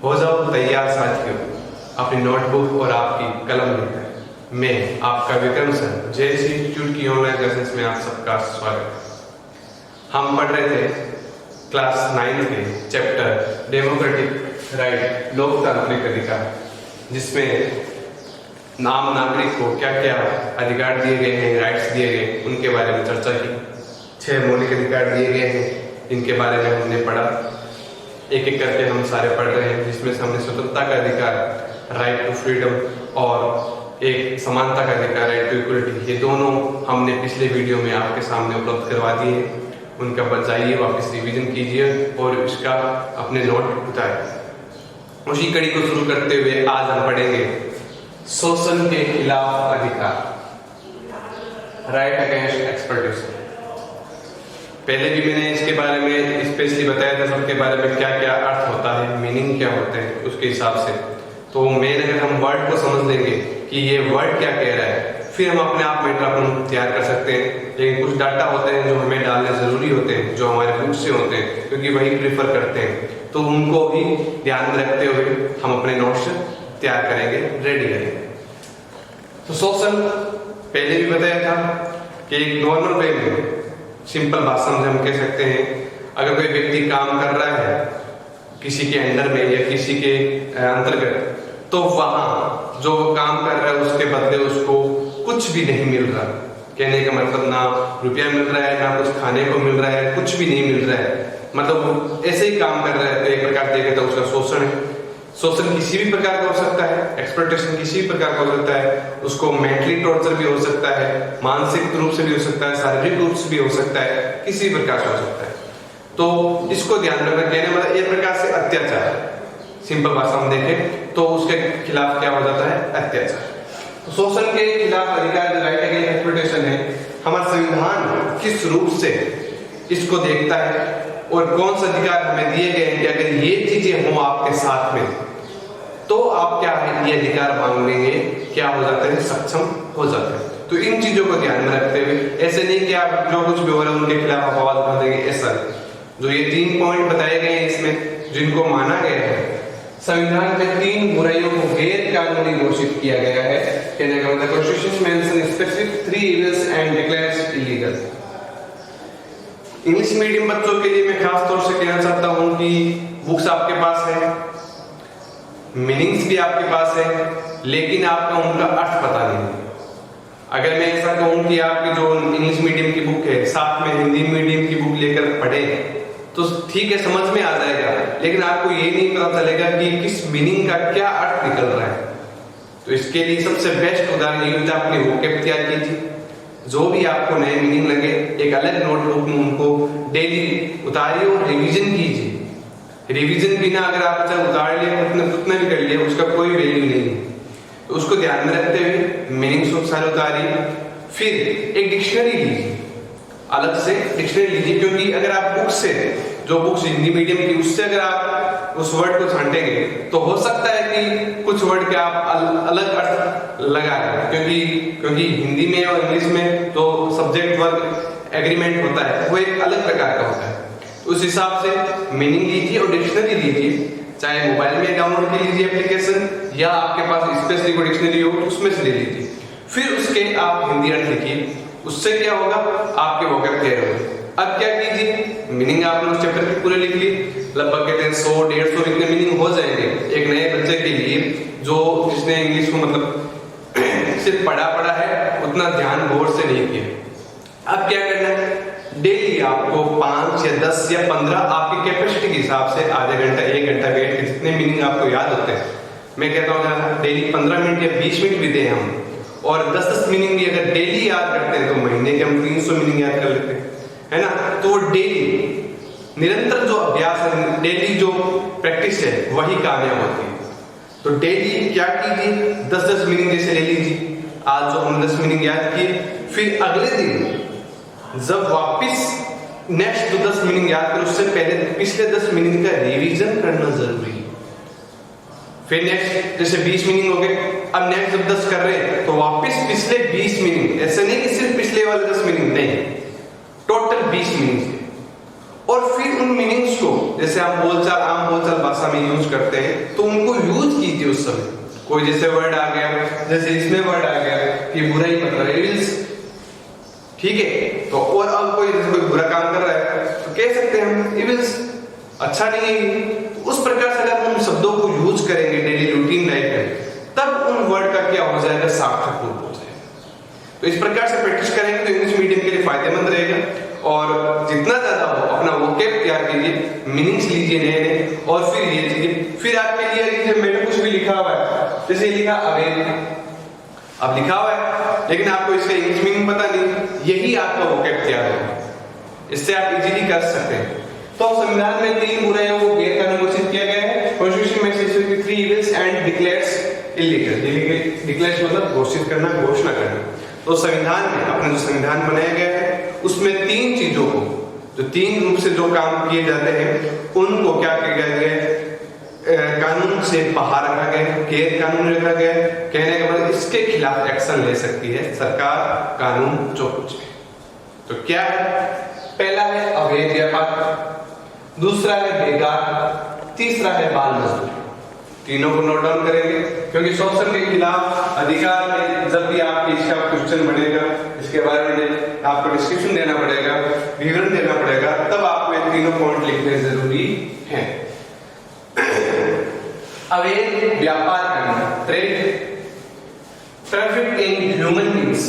हो जाओ तैयार साथियों, अपनी नोटबुक और आपकी कलम लेकर। मैं आपका विक्रम सर जेएस इंस्टीट्यूट की ऑनलाइन क्लासेस में आप सबका स्वागत है। हम पढ़ रहे थे क्लास 9 के चैप्टर डेमोक्रेटिक राइट, लोकतांत्रिक अधिकार, जिसमें आम नागरिक को क्या क्या अधिकार दिए गए हैं, राइट्स दिए गए, उनके बारे में चर्चा की। 6 मौलिक अधिकार दिए गए हैं, इनके बारे में हमने पढ़ा। एक एक करके हम सारे पढ़ रहे हैं, जिसमें से हमने स्वतंत्रता का अधिकार, राइट टू फ्रीडम, और एक समानता का अधिकार, राइट टू इक्वलिटी, ये दोनों हमने पिछले वीडियो में आपके सामने उपलब्ध करवा दिए हैं। उनका बस जाइए, वापस रिवीजन कीजिए और इसका अपने नोट उतारिए। उसी कड़ी को शुरू करते हुए आज हम पढ़ेंगे शोषण के खिलाफ अधिकार, राइट अगेंस्ट एक्सप्लॉयटेशन। पहले भी मैंने इसके बारे में स्पेशली बताया था, सबके बारे में क्या क्या अर्थ होता है, मीनिंग क्या होते हैं, उसके हिसाब से। तो मेन अगर हम वर्ड को समझ लेंगे कि ये वर्ड क्या कह रहा है, फिर हम अपने आप में इंटरप्रेट तैयार कर सकते हैं। लेकिन कुछ डाटा होते हैं जो हमें डालने जरूरी होते हैं, जो हमारे बुक से होते हैं, क्योंकि वही प्रेफर करते हैं, तो उनको भी ध्यान में रखते हुए हम अपने नोट्स तैयार करेंगे, रेडी करेंगे। तो शोषण पहले भी बताया था कि एक नॉर्मल वे में, सिंपल भाषा में हम कह सकते हैं, अगर कोई व्यक्ति काम कर रहा है किसी के अंडर में या किसी के अंतर्गत, तो वहां जो काम कर रहा है उसके बदले उसको कुछ भी नहीं मिल रहा। कहने का मतलब ना रुपया मिल रहा है, ना कुछ खाने को मिल रहा है, कुछ भी नहीं मिल रहा है, मतलब ऐसे ही काम कर रहा है, तो एक प्रकार देखे तो उसका शोषण है। शोषण किसी भी प्रकार का हो सकता है, एक्सप्लॉयटेशन किसी भी प्रकार का हो सकता है, उसको मेंटली टॉर्चर भी हो सकता है, मानसिक रूप से भी हो सकता है, शारीरिक रूप से भी हो सकता है, किसी भी प्रकार से हो सकता है। तो इसको ध्यान रखना, कहने मतलब एक प्रकार से अत्याचार, सिंपल भाषा में देखें तो उसके खिलाफ क्या हो जाता है, अत्याचार। तो शोषण के खिलाफ अधिकार, राइट अगेंस्ट एक्सप्लॉयटेशन है, हमारा संविधान किस रूप से इसको देखता है और कौन से अधिकार हमें दिए गए हैं कि अगर ये चीजें हों आपके साथ में, तो आप क्या है ये अधिकार मांग लेंगे, क्या हो जाते हैं, सक्षम हो जाते हैं। तो इन चीजों को ध्यान में रखते हुए, ऐसे नहीं कि आप जो कुछ भी हो रहा है उनके खिलाफ आप आवाज उठा देंगे, ऐसा नहीं। जो ये 3 पॉइंट बताए गए हैं इसमें, जिनको माना गया है, संविधान में 3 बुराइयों को गैर कानूनी घोषित किया गया है। कहने का मतलब constitution mention specific 3 evils and declares illegal. English medium बच्चों के लिए मैं खास तौर से कहना चाहता हूं कि बुक्स आपके पास है, मीनिंग्स भी आपके पास है, लेकिन आपका उनका अर्थ पता नहीं है। अगर मैं ऐसा कहूं कि आपकी जो इंग्लिश मीडियम की बुक है, साथ में हिंदी मीडियम की बुक लेकर पढ़े, तो ठीक है, समझ में आ जाएगा, लेकिन आपको ये नहीं पता चलेगा कि किस मीनिंग का क्या अर्थ निकल रहा है। तो इसके लिए सबसे बेस्ट उदाहरण ये होता है, अपनी वोकैब तैयार कीजिए। जो भी आपको नए मीनिंग लगे, एक अलग नोटबुक में उनको डेली उतारिए और रिवीजन कीजिए। रिवीजन बिना अगर आप चाहे उतार लिए, उतना भी कर लिए, उसका कोई वैल्यू नहीं है। तो उसको ध्यान में रखते हुए मीनिंग्स को सारे उतारिए। फिर एक डिक्शनरी लीजिए, अलग से डिक्शनरी लीजिए, क्योंकि अगर आप बुक से, जो बुक्स हिंदी मीडियम की, उससे अगर आप उस वर्ड को छांटेंगे तो हो सकता है कि कुछ वर्ड के आप अलग अर्थ लगा लें, क्योंकि हिंदी में और इंग्लिश में जो सब्जेक्ट वर्ब एग्रीमेंट होता है वो एक अलग प्रकार का होता है। उस हिसाब से मीनिंग लीजिए और डिक्शनरी लीजिए, चाहे मोबाइल में डाउनलोड कर लीजिए एप्लीकेशन, या आपके पास स्पेशली कोई डिक्शनरी हो उसमें से ले लीजिए। फिर उसके आप हिंदी अर्थ लिखिए, उससे क्या होगा, आपके वोकैब क्लियर होगा। अब क्या कीजिए, मीनिंग आपने उस चैप्टर के पूरे लिख लिए, लगभग कहते हैं 100-150 इतने मीनिंग हो जाएंगे एक नए बच्चे के लिए, जो जिसने इंग्लिश को मतलब सिर्फ पढ़ा है, उतना ध्यान गौर से नहीं किया। अब क्या करना है, डेली आपको 5 या 10 या 15 आपकी कैपेसिटी के हिसाब से आधे घंटा 1 घंटा बैठ के जितने मीनिंग आपको याद होते हैं, मैं कहता हूँ डेली 15 मिनट या 20 मिनट भी दें हम, और 10-10 मीनिंग भी अगर डेली याद करते हैं तो महीने के हम 300 मीनिंग याद कर लेते हैं, है ना। तो डेली निरंतर जो अभ्यास है, डेली जो प्रैक्टिस है, वही कामयाब होती है। तो डेली क्या कीजिए, 10-10 मीनिंग जैसे ले लीजिए। आज जो हम 10 मीनिंग याद किए, फिर अगले दिन जब वापिस नेक्स्ट जो 10 मीनिंग याद करें, उससे पहले पिछले 10 मीनिंग का रिवीजन करना जरूरी है। फिर नेक्स्ट जैसे 20 मीनिंग हो गए, अब नेक्स्ट जब 10 कर रहे हैं तो वापस पिछले 20 मीनिंग, ऐसे नहीं कि सिर्फ पिछले वाले 10 मीनिंग, नहीं, टोटल 20 मीनिंग। और फिर उन मीनिंग्स को जैसे आप बोलचाल आम बोलचाल भाषा में यूज करते हैं तो उनको यूज कीजिए उस समय। कोई जैसे वर्ड आ गया, जैसे इसमें वर्ड आ गया कि बुराई मतलब एविल्स, ठीक है, तो और अब कोई जैसे कोई बुरा काम कर रहा है तो कह सकते हैं हम एविल्स, अच्छा नहीं है। उस प्रकार से अगर हम शब्दों को यूज करेंगे डेली रूटीन लाइफ में तब उन वर्ड का क्या हो जाएगा, सार्थक रूप हो जाएगा। तो इस प्रकार से प्रैक्टिस करेंगे तो इंग्लिश मीडियम के लिए फायदेमंद रहेगा। और जितना ज्यादा हो अपना वोकैब तैयार कीजिए, मीनिंग्स लीजिए नए नए, और फिर ये चीजें फिर आपके लिए मैंने कुछ भी लिखा हुआ है, जैसे लिखा अवेयर, अब लिखा हुआ है लेकिन आपको इसका इंग्लिश मीनिंग पता नहीं, यही आपका वोकैब तैयार होगा, इससे आप इजीली कर सकते हैं। तो संविधान में 3 बुराइयों को गैर कानूनी घोषित किया गया है। कॉन्स्टिट्यूशन में से 3 evils and declares illegal. Declares मतलब घोषित करना, घोषणा करना। तो संविधान में अपना जो संविधान बनाया गया है उसमें 3 चीजों को, जो 3 रूप से जो काम किए जाते हैं उनको क्या किया गया है, कानून से बाहर रखा गया है, गैर कानूनी रखा गया है। कहने का मतलब इसके खिलाफ एक्शन ले सकती है सरकार, कानून जो कुछ भी। तो क्या है, पहला है अवैध व्यापार, दूसरा है बेगार, तीसरा है बाल मजदूरी। तीनों को नोट डाउन करेंगे क्योंकि शोषण के खिलाफ अधिकार में जब भी आपकी इसका क्वेश्चन बनेगा, इसके बारे में आपको डिस्क्रिप्शन देना पड़ेगा, विवरण देना पड़ेगा, तब आपको ये तीनों पॉइंट लिखने जरूरी है। अवैध व्यापार करना, trade, traffic in human beings,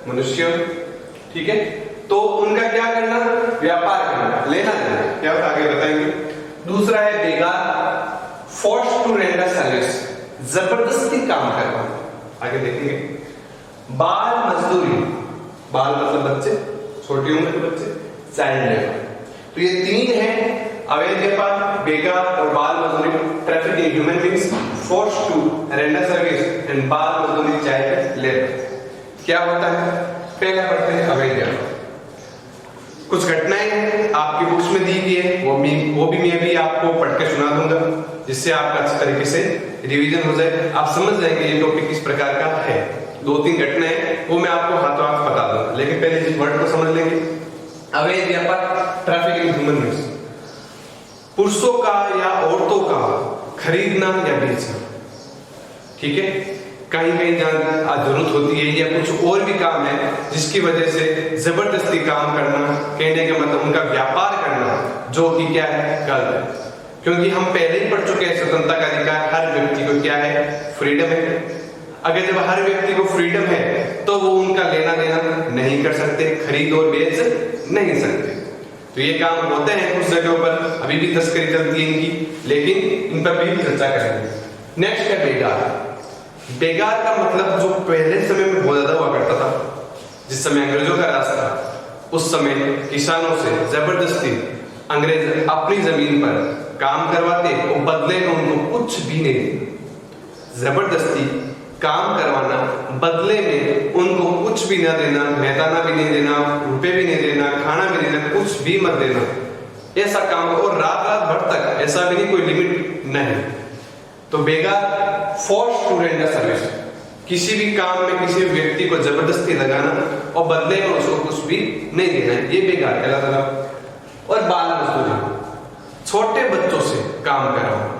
मनुष्य, ठीक है, तो उनका क्या करना, व्यापार करना, लेना देना, क्या होता आगे बताएंगे। दूसरा है बेगार, फोर्स टू रेंडर सर्विस, जबरदस्ती काम करवाना, आगे देखेंगे। बाल मजदूरी, बाल मतलब बच्चे, छोटी उम्र के बच्चे, चाइल्ड लेबर। तो ये 3 है, अवैध व्यापार, बेगार और बाल मजदूरी, traffic in human beings, force to render service and बाल मजदूरी, चाइल्ड लेबर। क्या होता है, पहला पढ़ते हैं अवैध व्यापार। कुछ घटनाएं हैं आपकी बुक्स में दी गई है, वो भी मैं भी आपको पढ़ के सुना दूंगा जिससे आपका अच्छी तरीके से रिवीजन हो जाए, आप समझ जाएंगे ये टॉपिक किस प्रकार का है। 2-3 घटनाएं वो मैं आपको हाथों हाथ बता दूंगा, लेकिन पहले इस वर्ड को समझ लेंगे। अवैध व्यापार, ट्रैफिक इन ह्यूमन बीइंग्स, पुरुषों का या औरतों का खरीदना या बेचना, ठीक है, कहीं कहीं जहाँ जरूरत होती है या कुछ और भी काम है जिसकी वजह से जबरदस्ती काम करना, कहने का मतलब उनका व्यापार करना, जो कि क्या है, गलत है। क्योंकि हम पहले ही पढ़ चुके हैं स्वतंत्रता का अधिकार हर व्यक्ति को क्या है, फ्रीडम है। अगर जब हर व्यक्ति को फ्रीडम है तो वो उनका लेना देना नहीं कर सकते, खरीद और बेच नहीं सकते। तो ये काम होते हैं कुछ जगहों पर, अभी भी तस्करी चलती है इनकी, लेकिन इन पर भी चर्चा करेंगे। नेक्स्ट है बेगार। बेगार का मतलब जो पहले समय में बहुत ज्यादा हुआ करता था, जिस समय अंग्रेजों का राज था, उस समय किसानों से जबरदस्ती अंग्रेज अपनी जमीन पर काम करवाते और बदले में उनको कुछ भी नहीं देना। जबरदस्ती काम करवाना, बदले में उनको कुछ भी ना देना, मैदाना भी नहीं देना, रुपए भी नहीं देना, खाना भी नहीं देना, कुछ भी मत देना, ऐसा काम। और रात भर तक, ऐसा भी नहीं, कोई लिमिट नहीं। तो बेगार, फोर्स टू रेंडर सर्विस, किसी भी काम में किसी व्यक्ति को जबरदस्ती लगाना और बदले में उसको कुछ भी नहीं देना, ये बेगार कहलाता था। और बाल मजदूरी, छोटे बच्चों से काम कराना।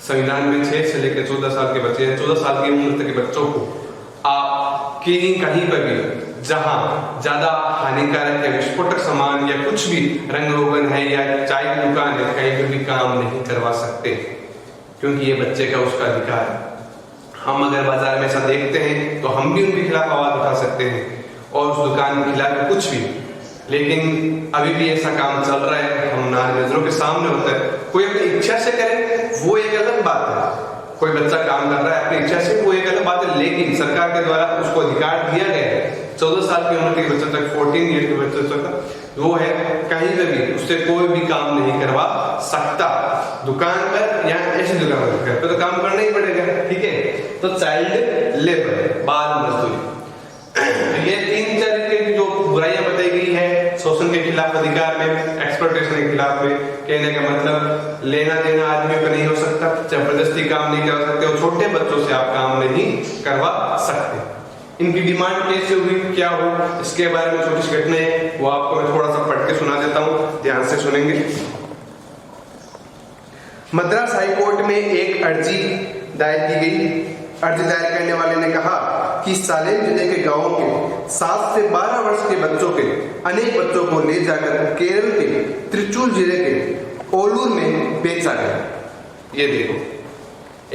संविधान में 6 से लेकर 14 साल के बच्चे, 14 साल की उम्र तक के बच्चों को आप कहीं पर भी जहां ज्यादा हानिकारक या विस्फोटक सामान या कुछ भी रंग रोगन है या चाय की दुकान है, कहीं पर भी काम नहीं करवा सकते, क्योंकि ये बच्चे का उसका अधिकार है। हम अगर बाजार में ऐसा देखते हैं तो हम भी उनके खिलाफ आवाज उठा सकते हैं और उस दुकान के खिलाफ कुछ भी, लेकिन अभी भी ऐसा काम चल रहा है, हम नजरों के सामने होता है। कोई अपनी इच्छा से करे वो एक अलग बात है, कोई बच्चा काम कर रहा है अपनी इच्छा से वो एक अलग बात है, लेकिन सरकार के द्वारा उसको अधिकार दिया गया है 14 साल की उम्र के बच्चे तक, 14 ईयर के बच्चे तक, वो है कहीं पर भी उससे कोई भी काम नहीं करवा सकता। दुकान पर या ऐसी दुकान पर, घर पे तो काम करना ही पड़ेगा, ठीक है। तो चाइल्ड लेबर, बाल मजदूरी, ये 3 तरीके की जो बुराइयां बताई गई है शोषण के खिलाफ अधिकार में, एक्सप्लॉयटेशन के खिलाफ में, कहने का मतलब लेना देना आदमी पर नहीं हो सकता, जबरदस्ती काम नहीं करवा सकते और छोटे बच्चों से आप काम नहीं करवा सकते। इनकी डिमांड कैसे हुई, क्या हुआ, इसके बारे में छोटी सी घटना है, वो आपको मैं थोड़ा सा पढ़ के सुना देता हूँ, ध्यान से सुनेंगे। मद्रास हाई कोर्ट में एक अर्जी दायर की गई। अर्जी दायर करने वाले ने कहा कि सालेम जिले के गांवों के 7 से 12 वर्ष के बच्चों के अनेक बच्चों को ले जाकर केरल के त्रिचूर जिले के ओलूर में बेचा गया। ये देखो,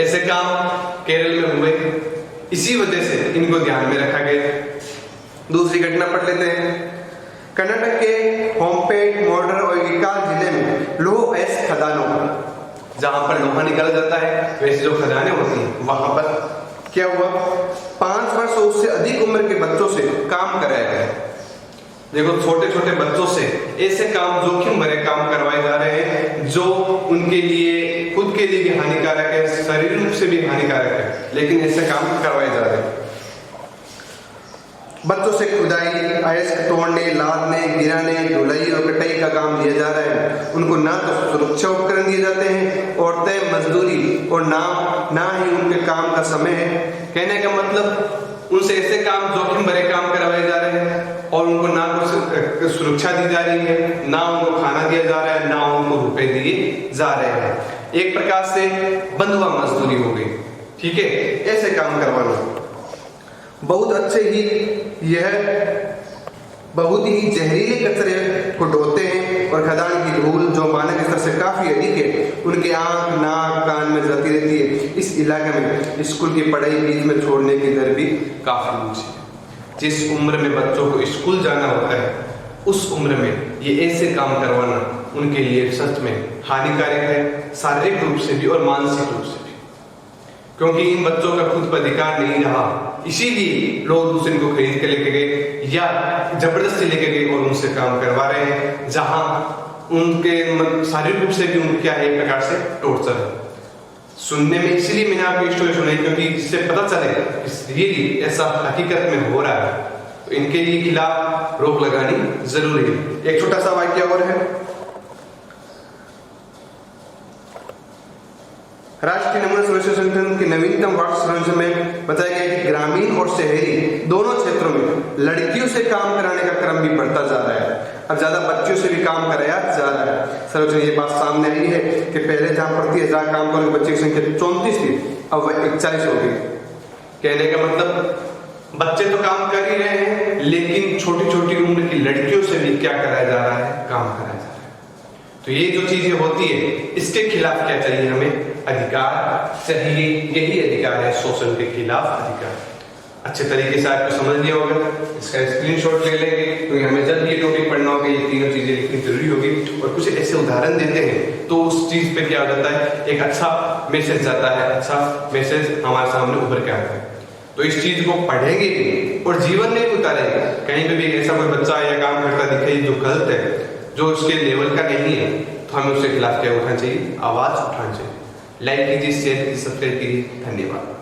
ऐसे काम केरल में हुए, इसी वजह से इनको ध्यान में रखा गया। दूसरी घटना पढ़ लेते हैं। कर्नाटक के होमपेट, मोर्डर और इकाल जिले में लोह अयस्क खदानों में, जहां पर लोहा निकाला जाता है, वैसे जो खदानें होती हैं, वहां पर क्या हुआ, 5 वर्ष और उससे अधिक उम्र के बच्चों से काम कराया गया। देखो, छोटे छोटे बच्चों से ऐसे काम, जोखिम भरे काम करवाए जा रहे हैं जो उनके लिए, खुद के लिए भी हानिकारक है, शरीर रूप से भी हानिकारक है, लेकिन ऐसे काम करवाए जा रहे हैं। बच्चों से खुदाई, अयस्क तोड़ने, लादने, गिराने, धुलाई और कटाई का काम दिया जा रहा है। उनको ना तो सुरक्षा उपकरण दिए जाते हैं और तय मजदूरी, और ना ही उनके काम का समय है। कहने का मतलब, उनसे ऐसे काम, जोखिम भरे काम करवाए जा रहे हैं और उनको ना तो सुरक्षा दी जा रही है, ना उनको खाना दिया जा रहा है, ना उनको रुपए दिए जा रहे हैं। एक प्रकार से बंधुआ मजदूरी हो गई। ठीक है, ऐसे काम करवाना बहुत अच्छे ही, यह बहुत ही जहरीले कचरे को ढोते हैं और खदान की धूल जो मानक स्तर से काफी अधिक है, उनके आंख, नाक, कान में जाती रहती है। इस इलाके में स्कूल की पढ़ाई बीच में छोड़ने की दर भी काफी ऊंची है। जिस उम्र में बच्चों को स्कूल जाना होता है, उस उम्र में ये ऐसे काम करवाना उनके लिए सच में हानिकारक है, शारीरिक रूप से भी और मानसिक रूप से भी, क्योंकि इन बच्चों का खुद पर अधिकार नहीं रहा, इसीलिए लोग दूसरे को खरीद के लेके गए या जबरदस्ती लेके गए और उनसे काम करवा रहे हैं, जहां उनके शारीरिक रूप से भी उनके क्या है, एक प्रकार से टॉर्चर है। सुनने में इसलिए मैंने आपको स्टोरी सुनाई, क्योंकि इससे पता चले रियली ऐसा हकीकत में हो रहा है, तो इनके लिए खिलाफ रोक लगानी जरूरी है। एक छोटा सा वाक्य और है। राष्ट्रीय नमूना सर्वेक्षण संगठन के नवीनतम वार्षिक सर्वेक्षण में बताया गया कि ग्रामीण और शहरी दोनों क्षेत्रों में लड़कियों से काम कराने का क्रम भी बढ़ता जा रहा है। अब ज्यादा बच्चियों से भी काम कराया जा रहा है। सर्वेक्षण ये बात सामने आई है कि पहले जहां प्रति 1000 काम करने बच्चे की संख्या 34 थी, अब वह 41 हो गई। कहने का मतलब, बच्चे तो काम कर ही रहे हैं, लेकिन छोटी छोटी उम्र की लड़कियों से भी क्या कराया जा रहा है, काम कराया जा रहा है। तो ये जो चीजें होती है, इसके खिलाफ क्या चाहिए हमें, अधिकार चाहिए। यही अधिकार है, शोषण के खिलाफ अधिकार। अच्छे तरीके से आपको समझ लिया होगा, इसका स्क्रीनशॉट ले लेंगे, क्योंकि हमें जब ये टॉपिक पढ़ना होगा, ये तीनों चीजें लिखनी जरूरी होगी। और कुछ ऐसे उदाहरण देते हैं तो उस चीज पे क्या हो जाता है, एक अच्छा मैसेज जाता है, अच्छा मैसेज हमारे सामने उभर के आता है। तो इस चीज को पढ़ेंगे भी और जीवन में भी उतारेंगे। कहीं पे भी ऐसा कोई बच्चा या काम करता दिखे जो गलत है, जो उसके लेवल का नहीं है, तो हमें उसके खिलाफ क्या उठाना चाहिए, आवाज उठानी चाहिए। लाइक कीजिए, शेयर कीजिए, सब्सक्राइब कीजिए। धन्यवाद।